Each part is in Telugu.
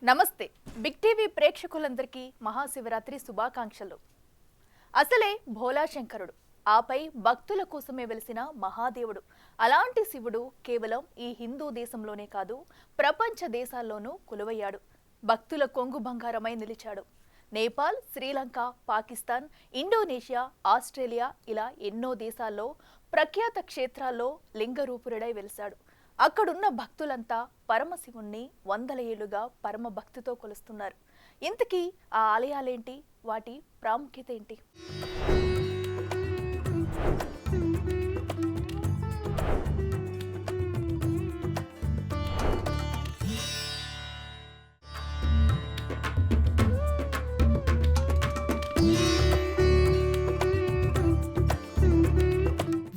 నమస్తే బిగ్ టీవీ ప్రేక్షకులందరికీ మహాశివరాత్రి శుభాకాంక్షలు. అసలే భోలా శంకరుడు, ఆపై భక్తుల కోసమే వెలిసిన మహాదేవుడు. అలాంటి శివుడు కేవలం ఈ హిందూ దేశంలోనే కాదు, ప్రపంచ దేశాల్లోనూ కొలువయ్యాడు. భక్తుల కొంగు బంగారమై నిలిచాడు. నేపాల్, శ్రీలంక, పాకిస్తాన్, ఇండోనేషియా, ఆస్ట్రేలియా ఇలా ఎన్నో దేశాల్లో ప్రఖ్యాత క్షేత్రాల్లో లింగరూపురుడై వెలిశాడు. అక్కడున్న భక్తులంతా పరమశివుణ్ణి వందల ఏళ్లుగా పరమ భక్తితో కొలుస్తున్నారు. ఇంతకీ ఆ ఆలయాలేంటి, వాటి ప్రాముఖ్యత ఏంటి?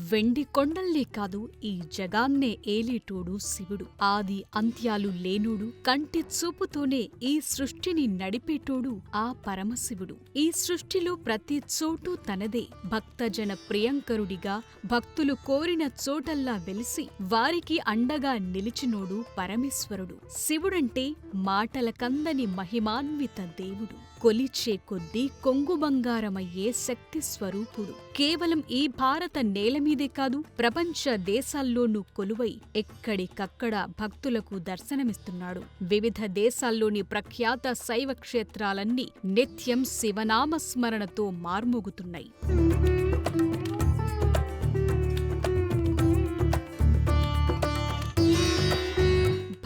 వెండి కొండల్లే కాదు, ఈ జగాన్నే ఏలేటోడు శివుడు. ఆది అంత్యాలు లేనోడు, కంటి చూపుతోనే ఈ సృష్టిని నడిపేటోడు ఆ పరమశివుడు. ఈ సృష్టిలో ప్రతి చోటు తనదే. భక్తజన ప్రియంకరుడిగా భక్తులు కోరిన చోటల్లా వెలిసి వారికి అండగా నిలిచినోడు పరమేశ్వరుడు. శివుడంటే మాటల కందని మహిమాన్విత దేవుడు. కొలిచే కొద్దీ కొంగు బంగారమయ్యే శక్తి స్వరూపుడు. కేవలం ఈ భారత నేలమీదే కాదు, ప్రపంచ దేశాల్లోనూ కొలువై ఎక్కడికక్కడ భక్తులకు దర్శనమిస్తున్నాడు. వివిధ దేశాల్లోని ప్రఖ్యాత శైవ క్షేత్రాలన్నీ నిత్యం శివనామస్మరణతో మార్మోగుతున్నాయి.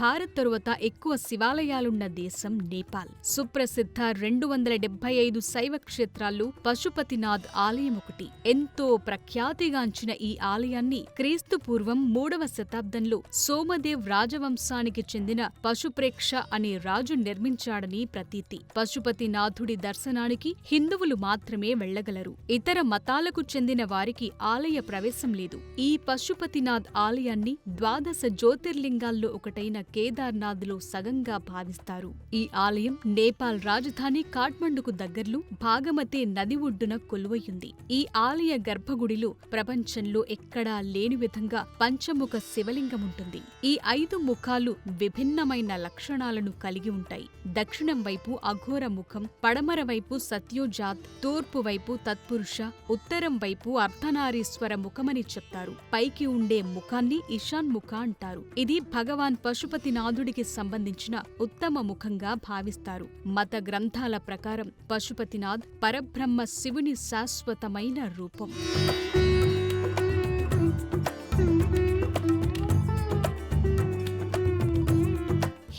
భారత్ తరువాత ఎక్కువ శివాలయాలున్న దేశం నేపాల్. సుప్రసిద్ధ 275 శైవ క్షేత్రాల్లో పశుపతినాథ్ ఆలయం ఒకటి. ఎంతో ప్రఖ్యాతిగాంచిన ఈ ఆలయాన్ని క్రీస్తు పూర్వం 3వ శతాబ్దంలో సోమదేవ్ రాజవంశానికి చెందిన పశుప్రేక్ష అనే రాజు నిర్మించాడని ప్రతీతి. పశుపతినాథుడి దర్శనానికి హిందువులు మాత్రమే వెళ్లగలరు. ఇతర మతాలకు చెందిన వారికి ఆలయ ప్రవేశం లేదు. ఈ పశుపతినాథ్ ఆలయాన్ని ద్వాదశ జ్యోతిర్లింగాల్లో ఒకటైన కేదార్నాథ్లో సగంగా భావిస్తారు. ఈ ఆలయం నేపాల్ రాజధాని కాఠ్మండుకు దగ్గర్లో భాగమతి నది ఒడ్డున కొలువయ్యుంది. ఈ ఆలయ గర్భగుడిలో ప్రపంచంలో ఎక్కడా లేని విధంగా పంచముఖ శివలింగముంటుంది. ఈ 5 ముఖాలు విభిన్నమైన లక్షణాలను కలిగి ఉంటాయి. దక్షిణం వైపు అఘోర ముఖం, పడమర వైపు సత్యోజాత్, తూర్పు వైపు తత్పురుష, ఉత్తరం వైపు అర్ధనారీశ్వర ముఖమని చెప్తారు. పైకి ఉండే ముఖాన్ని ఈశాన్ముఖ అంటారు. ఇది భగవాన్ పశుపతినాథుడికి సంబంధించిన ఉత్తమ ముఖంగా భావిస్తారు. మత గ్రంథాల ప్రకారం పశుపతినాథ్ పరబ్రహ్మ శివుని శాశ్వతమైన రూపం.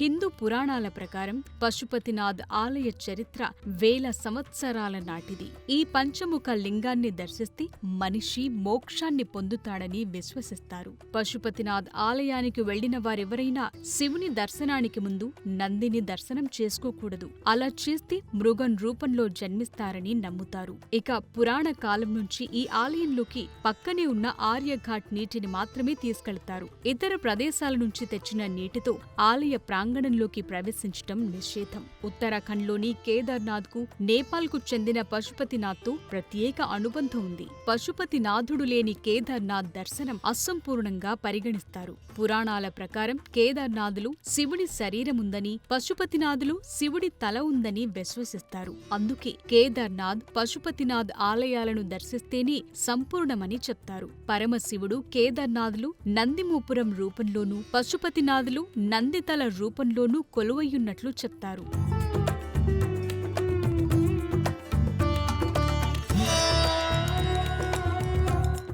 హిందూ పురాణాల ప్రకారం పశుపతినాథ్ ఆలయ చరిత్ర వేల సంవత్సరాల నాటిది. ఈ పంచముఖ లింగాన్ని దర్శిస్తే మనిషి మోక్షాన్ని పొందుతాడని విశ్వసిస్తారు. పశుపతినాథ్ ఆలయానికి వెళ్లిన వారెవరైనా శివుని దర్శనానికి ముందు నందిని దర్శనం చేసుకోకూడదు. అలా చేస్తే మృగం రూపంలో జన్మిస్తారని నమ్ముతారు. ఇక పురాణ కాలం నుంచి ఈ ఆలయంలోకి పక్కనే ఉన్న ఆర్యఘాట్ నీటిని మాత్రమే తీసుకెళ్తారు. ఇతర ప్రదేశాల నుంచి తెచ్చిన నీటితో ఆలయ ప్రాంగణంలోకి ప్రవేశించటం నిషేధం. ఉత్తరాఖండ్లోని కేదార్నాథ్కు నేపాల్కు చెందిన పశుపతినాథ్తో ప్రత్యేక అనుబంధం ఉంది. పశుపతినాథుడు లేని కేదార్నాథ్ దర్శనం అసంపూర్ణంగా పరిగణిస్తారు. పురాణాల ప్రకారం కేదార్నాథులు శివుడి శరీరముందని, పశుపతినాథులు శివుడి తల ఉందని విశ్వసిస్తారు. అందుకే కేదార్నాథ్, పశుపతినాథ్ ఆలయాలను దర్శిస్తేనే సంపూర్ణమని చెప్తారు. పరమశివుడు కేదార్నాథులు నందిమూపురం రూపంలోనూ, పశుపతినాథులు నందితల రూపంలోనూ కొలువయ్యున్నట్లు చెప్తారు.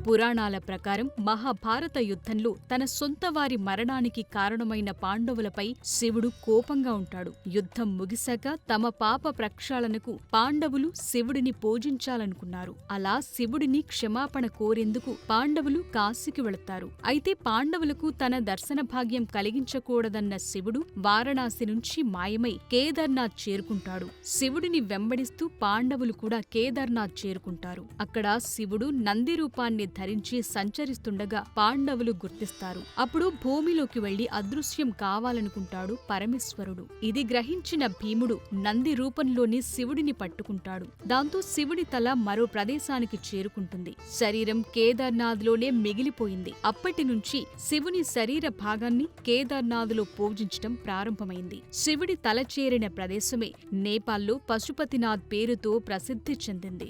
పురాణాల ప్రకారం మహాభారత యుద్ధంలో తన సొంత వారి మరణానికి కారణమైన పాండవులపై శివుడు కోపంగా ఉంటాడు. యుద్ధం ముగిశాక తమ పాప ప్రక్షాళనకు పాండవులు శివుడిని పూజించాలనుకున్నారు. అలా శివుడిని క్షమాపణ కోరేందుకు పాండవులు కాశీకి వెళతారు. అయితే పాండవులకు తన దర్శన భాగ్యం కలిగించకూడదన్న శివుడు వారణాసి నుంచి మాయమై కేదార్నాథ్ చేరుకుంటాడు. శివుడిని వెంబడిస్తూ పాండవులు కూడా కేదార్నాథ్ చేరుకుంటారు. అక్కడ శివుడు నంది రూపాన్ని ధరించి సంచరిస్తుండగా పాండవులు గుర్తిస్తారు. అప్పుడు భూమిలోకి వెళ్లి అదృశ్యం కావాలనుకుంటాడు పరమేశ్వరుడు. ఇది గ్రహించిన భీముడు నంది రూపంలోని శివుడిని పట్టుకుంటాడు. దాంతో శివుడి తల మరో ప్రదేశానికి చేరుకుంటుంది. శరీరం కేదార్నాథ్లోనే మిగిలిపోయింది. అప్పటి నుంచి శివుని శరీర భాగాన్ని కేదార్నాథ్లో పూజించటం ప్రారంభమైంది. శివుడి తల చేరిన ప్రదేశమే నేపాల్లో పశుపతినాథ్ పేరుతో ప్రసిద్ధి చెందింది.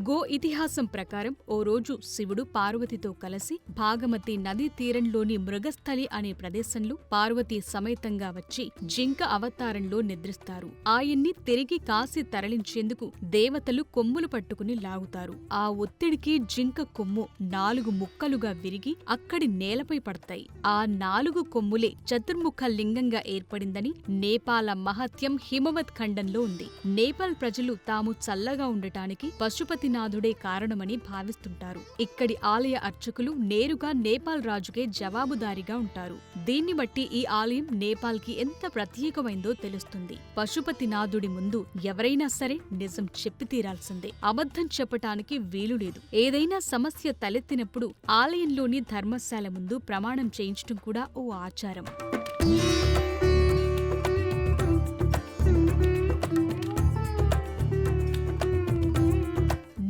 గో ఇతిహాసం ప్రకారం ఓ రోజు శివుడు పార్వతితో కలిసి భాగమతి నదీ తీరంలోని మృగస్థలి అనే ప్రదేశంలో పార్వతీ సమేతంగా వచ్చి జింక అవతారంలో నిద్రిస్తారు. ఆయన్ని తిరిగి కాశీ తరలించేందుకు దేవతలు కొమ్ములు పట్టుకుని లాగుతారు. ఆ ఒత్తిడికి జింక కొమ్ము 4 ముక్కలుగా విరిగి అక్కడి నేలపై పడతాయి. ఆ 4 కొమ్ములే చతుర్ముఖ లింగంగా ఏర్పడిందని నేపాల మహత్యం హిమవత్ ఖండంలో ఉంది. నేపాల్ ప్రజలు తాము చల్లగా ఉండటానికి పశుపతినాథుడే కారణమని భావిస్తుంటారు. ఇక్కడి ఆలయ అర్చకులు నేరుగా నేపాల్ రాజుకే జవాబుదారీగా ఉంటారు. దీన్ని బట్టి ఈ ఆలయం నేపాల్కి ఎంత ప్రత్యేకమైందో తెలుస్తుంది. పశుపతినాథుడి ముందు ఎవరైనా సరే నిజం చెప్పి తీరాల్సిందే. అబద్ధం చెప్పటానికి వీలులేదు. ఏదైనా సమస్య తలెత్తినప్పుడు ఆలయంలోని ధర్మశాల ముందు ప్రమాణం చేయించడం కూడా ఓ ఆచారం.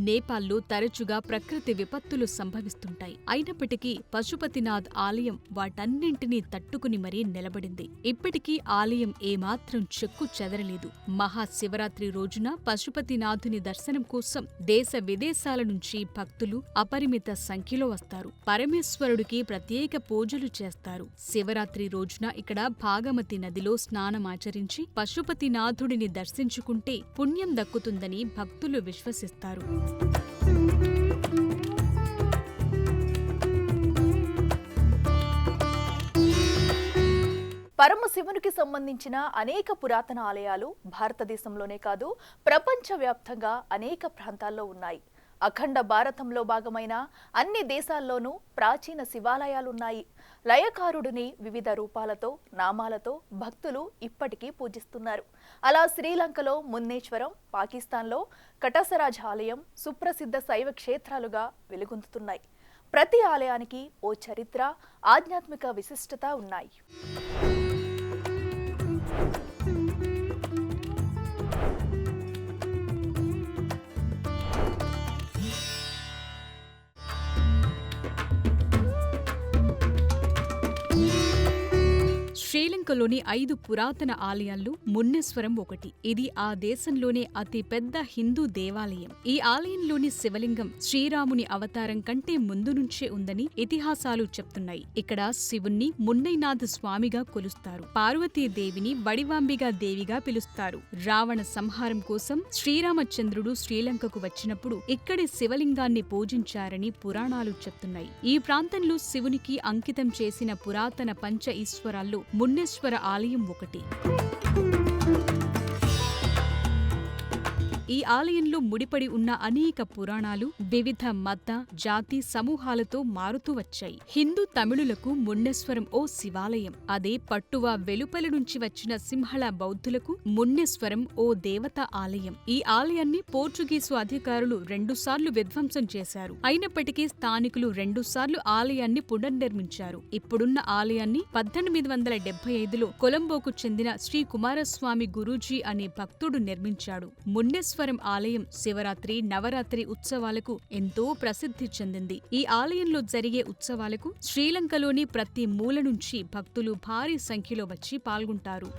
నేపాల్లో తరచుగా ప్రకృతి విపత్తులు సంభవిస్తుంటాయి. అయినప్పటికీ పశుపతినాథ్ ఆలయం వాటన్నింటినీ తట్టుకుని మరీ నిలబడింది. ఇప్పటికీ ఆలయం ఏమాత్రం చెక్కు చెదరలేదు. మహాశివరాత్రి రోజున పశుపతినాథుని దర్శనం కోసం దేశ విదేశాల నుంచి భక్తులు అపరిమిత సంఖ్యలో వస్తారు. పరమేశ్వరుడికి ప్రత్యేక పూజలు చేస్తారు. శివరాత్రి రోజున ఇక్కడ భాగమతి నదిలో స్నానమాచరించి పశుపతినాథుడిని దర్శించుకుంటే పుణ్యం దక్కుతుందని భక్తులు విశ్వసిస్తారు. పరమశివునికి సంబంధించిన అనేక పురాతన ఆలయాలు భారతదేశంలోనే కాదు ప్రపంచవ్యాప్తంగా అనేక ప్రాంతాల్లో ఉన్నాయి. అఖండ భారతంలో భాగమైన అన్ని దేశాల్లోనూ ప్రాచీన శివాలయాలున్నాయి. లయకారుడిని వివిధ రూపాలతో నామాలతో భక్తులు ఇప్పటికీ పూజిస్తున్నారు. అలా శ్రీలంకలో మున్నేశ్వరం, పాకిస్తాన్లో కటసరాజ్ ఆలయం సుప్రసిద్ధ శైవ క్షేత్రాలుగా వెలుగొందుతున్నాయి. ప్రతి ఆలయానికి ఓ చరిత్ర, ఆధ్యాత్మిక విశిష్టత ఉన్నాయి. శ్రీలంకలోని 5 పురాతన ఆలయాల్లో మున్నేశ్వరం ఒకటి. ఇది ఆ దేశంలోనే అతి పెద్ద హిందూ దేవాలయం. ఈ ఆలయంలోని శివలింగం శ్రీరాముని అవతారం కంటే ముందు నుంచే ఉందని ఇతిహాసాలు చెప్తున్నాయి. ఇక్కడ శివుణ్ణి మున్నైనాథ స్వామిగా కొలుస్తారు. పార్వతీదేవిని వడివాంబిగా దేవిగా పిలుస్తారు. రావణ సంహారం కోసం శ్రీరామచంద్రుడు శ్రీలంకకు వచ్చినప్పుడు ఇక్కడి శివలింగాన్ని పూజించారని పురాణాలు చెప్తున్నాయి. ఈ ప్రాంతంలో శివునికి అంకితం చేసిన పురాతన పంచ ఈశ్వరాల్లో మున్నేశ్వర ఆలయం ఒకటి. ఈ ఆలయంలో ముడిపడి ఉన్న అనేక పురాణాలు వివిధ మత, జాతి సమూహాలతో మారుతూ వచ్చాయి. హిందూ తమిళులకు మున్నేశ్వరం ఓ శివాలయం. అదే పట్టువ వెలుపలి నుంచి వచ్చిన సింహళ బౌద్ధులకు మున్నేశ్వరం ఓ దేవతా ఆలయం. ఈ ఆలయాన్ని పోర్చుగీసు అధికారులు 2 సార్లు విధ్వంసం చేశారు. అయినప్పటికీ స్థానికులు 2 సార్లు ఆలయాన్ని పునర్నిర్మించారు. ఇప్పుడున్న ఆలయాన్ని 1875లో కొలంబోకు చెందిన శ్రీ కుమారస్వామి గురూజీ అనే భక్తుడు నిర్మించాడు. మున్నేశ్వరం ఆలయం శివరాత్రి, నవరాత్రి ఉత్సవాలకు ఎంతో ప్రసిద్ధి చెందింది. ఈ ఆలయంలో జరిగే ఉత్సవాలకు శ్రీలంకలోని ప్రతి మూల నుంచి భక్తులు భారీ సంఖ్యలో వచ్చి పాల్గొంటారు.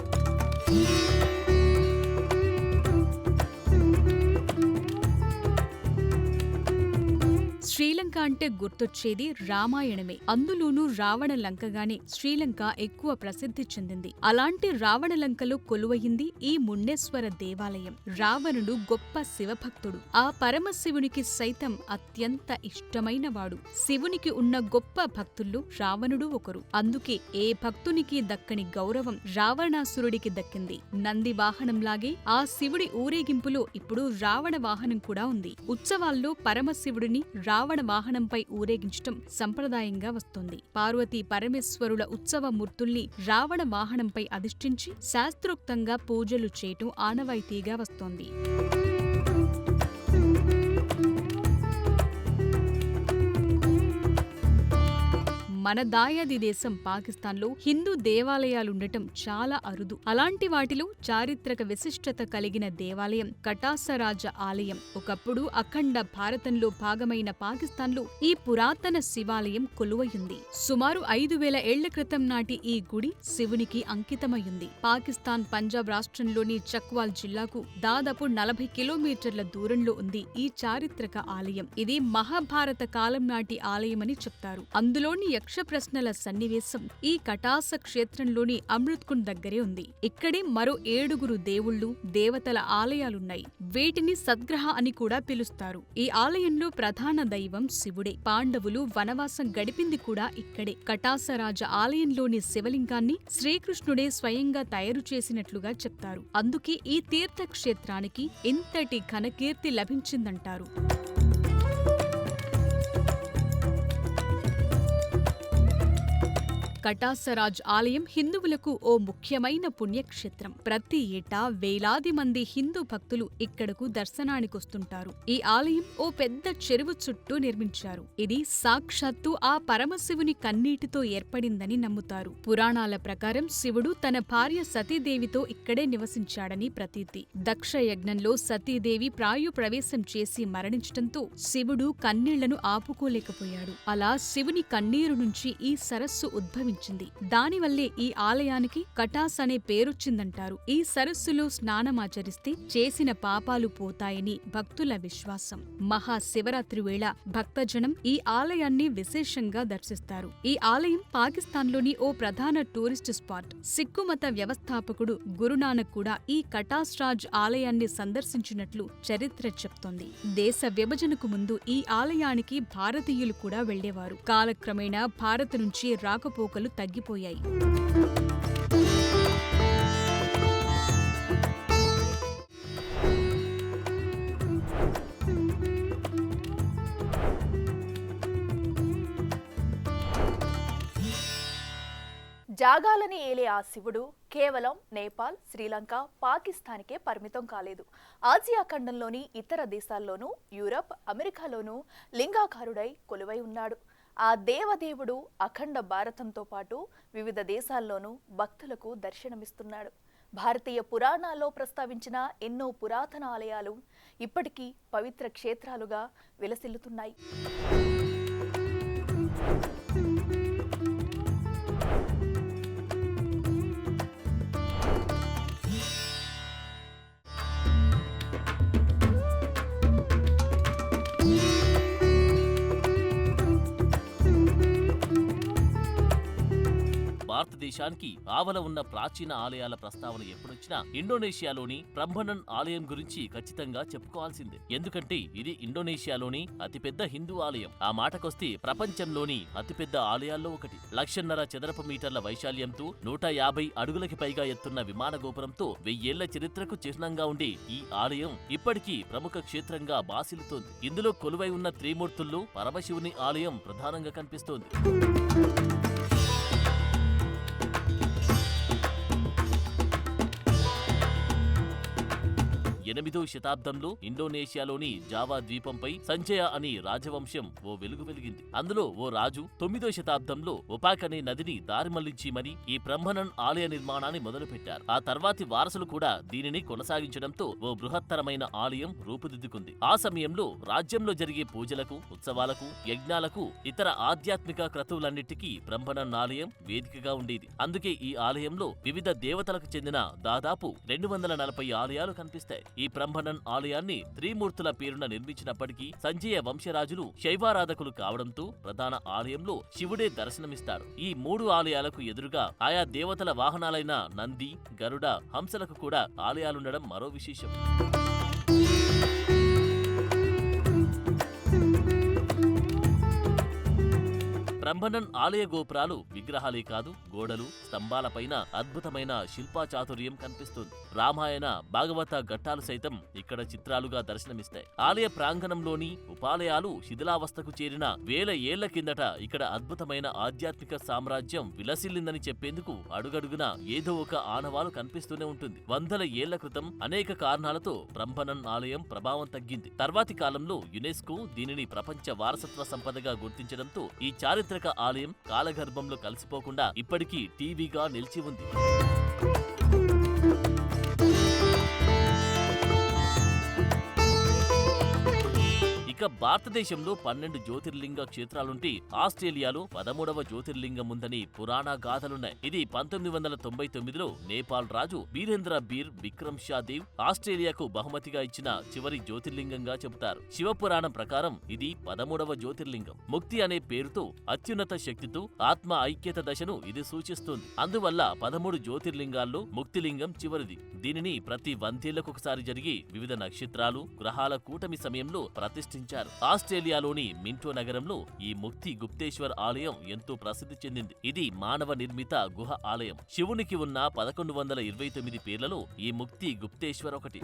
శ్రీలంక అంటే గుర్తొచ్చేది రామాయణమే. అందులోనూ రావణ లంకగానే శ్రీలంక ఎక్కువ ప్రసిద్ధి చెందింది. అలాంటి రావణ లంకలో కొలువయింది ఈ మున్నేశ్వర దేవాలయం. రావణుడు గొప్ప శివభక్తుడు. ఆ పరమశివునికి సైతం అత్యంత ఇష్టమైనవాడు. శివునికి ఉన్న గొప్ప భక్తుల్లో రావణుడు ఒకరు. అందుకే ఏ భక్తునికి దక్కని గౌరవం రావణాసురుడికి దక్కింది. నంది వాహనంలాగే ఆ శివుడి ఊరేగింపులో ఇప్పుడు రావణ వాహనం కూడా ఉంది. ఉత్సవాల్లో పరమశివుడిని రావణ వాహనంపై ఊరేగించటం సంప్రదాయంగా వస్తోంది. పార్వతీ పరమేశ్వరుల ఉత్సవ మూర్తుల్ని రావణ వాహనంపై అధిష్ఠించి శాస్త్రోక్తంగా పూజలు చేయటం ఆనవాయితీగా వస్తోంది. మన దాయాది దేశం పాకిస్తాన్లో హిందూ దేవాలయాలుండటం చాలా అరుదు. అలాంటి వాటిలో చారిత్రక విశిష్టత కలిగిన దేవాలయం కటాసరాజ ఆలయం. ఒకప్పుడు అఖండ భారతంలో భాగమైన పాకిస్తాన్లో ఈ పురాతన శివాలయం కొలువయుంది. సుమారు 5000 ఏళ్ల క్రితం నాటి ఈ గుడి శివునికి అంకితమయ్యింది. పాకిస్తాన్ పంజాబ్ రాష్ట్రంలోని చక్వాల్ జిల్లాకు దాదాపు 40 కిలోమీటర్ల దూరంలో ఉంది ఈ చారిత్రక ఆలయం. ఇది మహాభారత కాలం నాటి ఆలయమని చెప్తారు. అందులోని యక్ష ప్రశ్నల సన్నివేశం ఈ కటాస క్షేత్రంలోని అమృత్కుండ్ దగ్గరే ఉంది. ఇక్కడే మరో 7 దేవుళ్ళు, దేవతల ఆలయాలున్నాయి. వీటిని సద్గ్రహ అని కూడా పిలుస్తారు. ఈ ఆలయంలో ప్రధాన దైవం శివుడే. పాండవులు వనవాసం గడిపింది కూడా ఇక్కడే. కటాసరాజ ఆలయంలోని శివలింగాన్ని శ్రీకృష్ణుడే స్వయంగా తయారు చేసినట్లుగా చెప్తారు. అందుకే ఈ తీర్థక్షేత్రానికి ఇంతటి ఘనకీర్తి లభించిందంటారు. కటాసరాజ్ ఆలయం హిందువులకు ఓ ముఖ్యమైన పుణ్యక్షేత్రం. ప్రతి ఏటా వేలాది మంది హిందూ భక్తులు ఇక్కడకు దర్శనానికొస్తుంటారు. ఈ ఆలయం ఓ పెద్ద చెరువు చుట్టూ నిర్మించారు. ఇది సాక్షాత్తు ఆ పరమశివుని కన్నీటితో ఏర్పడిందని నమ్ముతారు. పురాణాల ప్రకారం శివుడు తన భార్య సతీదేవితో ఇక్కడే నివసించాడని ప్రతీతి. దక్ష యజ్ఞంలో సతీదేవి ప్రాయుప్రవేశం చేసి మరణించటంతో శివుడు కన్నీళ్లను ఆపుకోలేకపోయాడు. అలా శివుని కన్నీరు నుంచి ఈ సరస్సు ఉద్భవించింది. దానివల్లే ఈ ఆలయానికి కటాస్ అనే పేరొచ్చిందంటారు. ఈ సరస్సులో స్నానమాచరిస్తే చేసిన పాపాలు పోతాయని భక్తుల విశ్వాసం. మహాశివరాత్రి వేళ భక్తజనం ఈ ఆలయాన్ని విశేషంగా దర్శిస్తారు. ఈ ఆలయం పాకిస్తాన్లోని ఓ ప్రధాన టూరిస్టు స్పాట్. సిక్కు మత వ్యవస్థాపకుడు గురునానక్ కూడా ఈ కటాస్రాజ్ ఆలయాన్ని సందర్శించినట్లు చరిత్ర చెప్తోంది. దేశ విభజనకు ముందు ఈ ఆలయానికి భారతీయులు కూడా వెళ్లేవారు. కాలక్రమేణా భారత నుంచి రాకపోకలు తగ్గిపోయాయి. జాగాలని ఏలే ఆ శివుడు కేవలం నేపాల్, శ్రీలంక, పాకిస్తాన్కే పరిమితం కాలేదు. ఆసియా ఖండంలోని ఇతర దేశాల్లోనూ, యూరప్, అమెరికాలోనూ లింగాకారుడై కొలువై ఉన్నాడు. ఆ దేవదేవుడు అఖండ భారతంతో పాటు వివిధ దేశాల్లోనూ భక్తులకు దర్శనమిస్తున్నాడు. భారతీయ పురాణాల్లో ప్రస్తావించిన ఎన్నో పురాతన ఆలయాలు ఇప్పటికీ పవిత్ర క్షేత్రాలుగా విలసిల్లుతున్నాయి. భారతదేశానికి ఆవల ఉన్న ప్రాచీన ఆలయాల ప్రస్తావన ఎప్పుడొచ్చినా ఇండోనేషియాలోని ప్రంబనన్ ఆలయం గురించి ఖచ్చితంగా చెప్పుకోవాల్సిందే. ఎందుకంటే ఇది ఇండోనేషియాలోని అతిపెద్ద హిందూ ఆలయం. ఆ మాటకొస్తే ప్రపంచంలోని అతిపెద్ద ఆలయాల్లో ఒకటి. 1,50,000 చదరపు మీటర్ల వైశాల్యంతో 150 అడుగులకి పైగా ఎత్తున్న విమాన గోపురంతో 1000 ఏళ్ల చరిత్రకు చిహ్నంగా ఉండే ఈ ఆలయం ఇప్పటికీ ప్రముఖ క్షేత్రంగా బాసిల్లుతోంది. ఇందులో కొలువై ఉన్న త్రిమూర్తుల్లో పరమశివుని ఆలయం ప్రధానంగా కనిపిస్తోంది. 8వ శతాబ్దంలో ఇండోనేషియాలోని జావా ద్వీపంపై సంజయ అని రాజవంశం ఓ వెలుగు వెలిగింది. అందులో ఓ రాజు 9వ శతాబ్దంలో ఒపాక్ అనే నదిని దారి మళ్లించి మరి ఈ బ్రహ్మణన్ ఆలయ నిర్మాణాన్ని మొదలుపెట్టారు. ఆ తర్వాతి వారసులు కూడా దీనిని కొనసాగించడంతో ఓ బృహత్తరమైన ఆలయం రూపుదిద్దుకుంది. ఆ సమయంలో రాజ్యంలో జరిగే పూజలకు, ఉత్సవాలకు, యజ్ఞాలకు, ఇతర ఆధ్యాత్మిక క్రతువులన్నిటికీ బ్రహ్మణన్ ఆలయం వేదికగా ఉండేది. అందుకే ఈ ఆలయంలో వివిధ దేవతలకు చెందిన దాదాపు 240 ఆలయాలు కనిపిస్తాయి. ఈ బ్రహ్మణన్ ఆలయాన్ని త్రిమూర్తుల పేరున నిర్మించినప్పటికీ సంజయ వంశరాజులు శైవారాధకులు కావడంతో ప్రధాన ఆలయంలో శివుడే దర్శనమిస్తాడు. ఈ 3 ఆలయాలకు ఎదురుగా ఆయా దేవతల వాహనాలైన నంది, గరుడ, హంసలకు కూడా ఆలయాలుండడం మరో విశేషం. బ్రహ్మణన్ ఆలయ గోపురాలు విగ్రహాలే కాదు, గోడలు, స్తంభాలపైన అద్భుతమైన శిల్పాచాతుర్యం కనిపిస్తుంది. రామాయణ, భాగవత ఘట్టాలు సైతం ఇక్కడ చిత్రాలుగా దర్శనమిస్తాయి. ఆలయ ప్రాంగణంలోని ఉపాలయాలు శిథిలావస్థకు చేరిన 1000 ఏళ్ల కిందట ఇక్కడ అద్భుతమైన ఆధ్యాత్మిక సామ్రాజ్యం విలసిల్లిందని చెప్పేందుకు అడుగడుగునా ఏదో ఒక ఆనవాలు కనిపిస్తూనే ఉంటుంది. 100 ఏళ్ల క్రితం అనేక కారణాలతో బ్రహ్మణన్ ఆలయం ప్రభావం తగ్గింది. తర్వాతి కాలంలో యునెస్కో దీనిని ప్రపంచ వారసత్వ సంపదగా గుర్తించడంతో ఈ చారిత్రక చారిత్రక ఆలయం కాలగర్భంలో కలిసిపోకుండా ఇప్పటికీ టీవీగా నిలిచి ఉంది. ఇక భారతదేశంలో 12 జ్యోతిర్లింగ క్షేత్రాలుంటే ఆస్ట్రేలియాలో 13వ జ్యోతిర్లింగం ఉందని పురాణ గాథలున్నాయి. ఇది 1999లో నేపాల్ రాజు బీరేంద్ర బీర్ విక్రమ్ షా దేవ్ ఆస్ట్రేలియాకు బహుమతిగా ఇచ్చిన చివరి జ్యోతిర్లింగంగా చెబుతారు. శివపురాణం ప్రకారం ఇది 13వ జ్యోతిర్లింగం. ముక్తి అనే పేరుతో అత్యున్నత శక్తితో ఆత్మ ఐక్యత దశను ఇది సూచిస్తుంది. అందువల్ల 13 జ్యోతిర్లింగాల్లో ముక్తిలింగం చివరిది. దీనిని ప్రతి 100 ఏళ్లకొకసారి జరిగి వివిధ నక్షత్రాలు గ్రహాల కూటమి సమయంలో ప్రతిష్ఠించారు. ఆస్ట్రేలియాలోని మింటో నగరంలో ఈ ముక్తి గుప్తేశ్వర్ ఆలయం ఎంతో ప్రసిద్ధి చెందింది. ఇది మానవ నిర్మిత గుహ ఆలయం. శివునికి ఉన్న 1129 పేర్లలో ఈ ముక్తి గుప్తేశ్వర్ ఒకటి.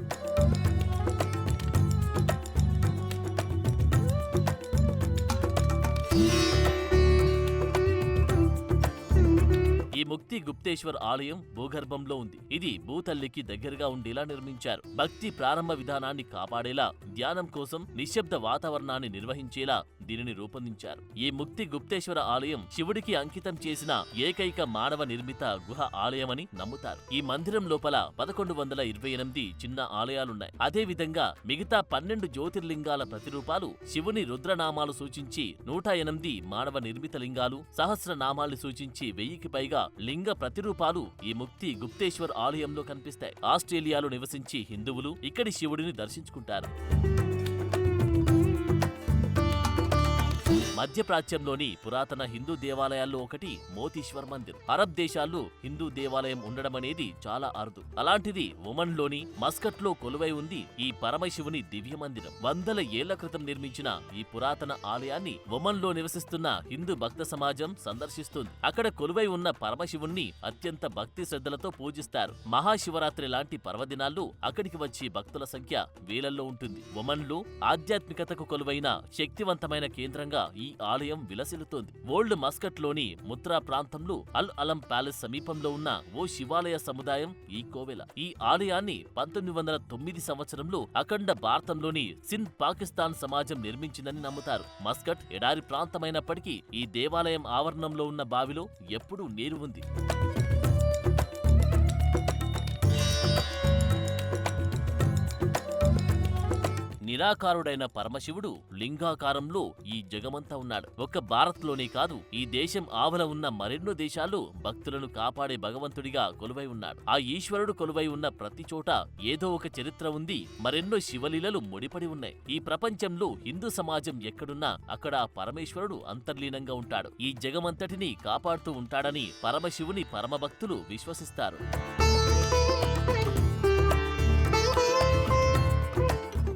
ఈ ముక్తి గుప్తేశ్వర్ ఆలయం భూగర్భంలో ఉంది. ఇది భూతల్లికి దగ్గరగా ఉండేలా నిర్మించారు. భక్తి ప్రారంభ విధానాన్ని కాపాడేలా, ధ్యానం కోసం నిశ్శబ్ద వాతావరణాన్ని నిర్వహించేలా దీనిని రూపొందించారు. ఈ ముక్తి గుప్తేశ్వర ఆలయం శివుడికి అంకితం చేసిన ఏకైక మానవ నిర్మిత గుహ ఆలయమని నమ్ముతారు. ఈ మందిరం లోపల 1128 చిన్న ఆలయాలున్నాయి. అదే విధంగా మిగతా 12 జ్యోతిర్లింగాల ప్రతిరూపాలు శివుని రుద్రనామాలు సూచించి 108 మానవ నిర్మిత లింగాలు, సహస్రనామాల్ని సూచించి 1000కి పైగా లింగ ప్రతిరూపాలు ఈ ముక్తి గుప్తేశ్వర్ ఆలయంలో కనిపిస్తాయి. ఆస్ట్రేలియాలో నివసించి హిందువులు ఇక్కడి శివుడిని దర్శించుకుంటారు. మధ్యప్రాచ్యంలోని పురాతన హిందూ దేవాలయాల్లో ఒకటి మోతీశ్వర్ మందిర్. అరబ్ దేశాల్లో హిందూ దేవాలయం ఉండడం అనేది చాలా అరుదు. అలాంటిది ఒమన్లోని మస్కట్లో కొలువై ఉంది ఈ పరమశివుని దివ్య మందిరం. వందల ఏళ్ల క్రితం నిర్మించిన ఈ పురాతన ఆలయాన్ని ఒమన్లో నివసిస్తున్న హిందూ భక్త సమాజం సందర్శిస్తుంది. అక్కడ కొలువై ఉన్న పరమశివుణ్ణి అత్యంత భక్తి శ్రద్ధలతో పూజిస్తారు. మహాశివరాత్రి లాంటి పర్వదినాల్లో అక్కడికి వచ్చే భక్తుల సంఖ్య వేలల్లో ఉంటుంది. ఒమన్లో ఆధ్యాత్మికతకు కొలువైన శక్తివంతమైన కేంద్రంగా ఈ ఆలయం విలసిల్లుతోంది. ఓల్డ్ మస్కట్ లోని ముత్రా ప్రాంతంలో అల్ అలం ప్యాలెస్ సమీపంలో ఉన్న ఓ శివాలయ సముదాయం ఈ కోవెల. ఈ ఆలయాన్ని 1909 సంవత్సరంలో అఖండ భారతంలోని సింధ్ పాకిస్తాన్ సమాజం నిర్మించిందని నమ్ముతారు. మస్కట్ ఎడారి ప్రాంతమైనప్పటికీ ఈ దేవాలయం ఆవరణంలో ఉన్న బావిలో ఎప్పుడూ నీరు ఉంది. నిరాకారుడైన పరమశివుడు లింగాకారంలో ఈ జగమంతా ఉన్నాడు. ఒక్క భారత్లోనే కాదు, ఈ దేశం ఆవల ఉన్న మరెన్నో దేశాల్లో భక్తులను కాపాడే భగవంతుడిగా కొలువై ఉన్నాడు. ఆ ఈశ్వరుడు కొలువై ఉన్న ప్రతి చోట ఏదో ఒక చరిత్ర ఉంది, మరెన్నో శివలీలలు ముడిపడి ఉన్నాయి. ఈ ప్రపంచంలో హిందూ సమాజం ఎక్కడున్నా అక్కడ ఆ పరమేశ్వరుడు అంతర్లీనంగా ఉంటాడు. ఈ జగమంతటిని కాపాడుతూ ఉంటాడని పరమశివుని పరమభక్తులు విశ్వసిస్తారు.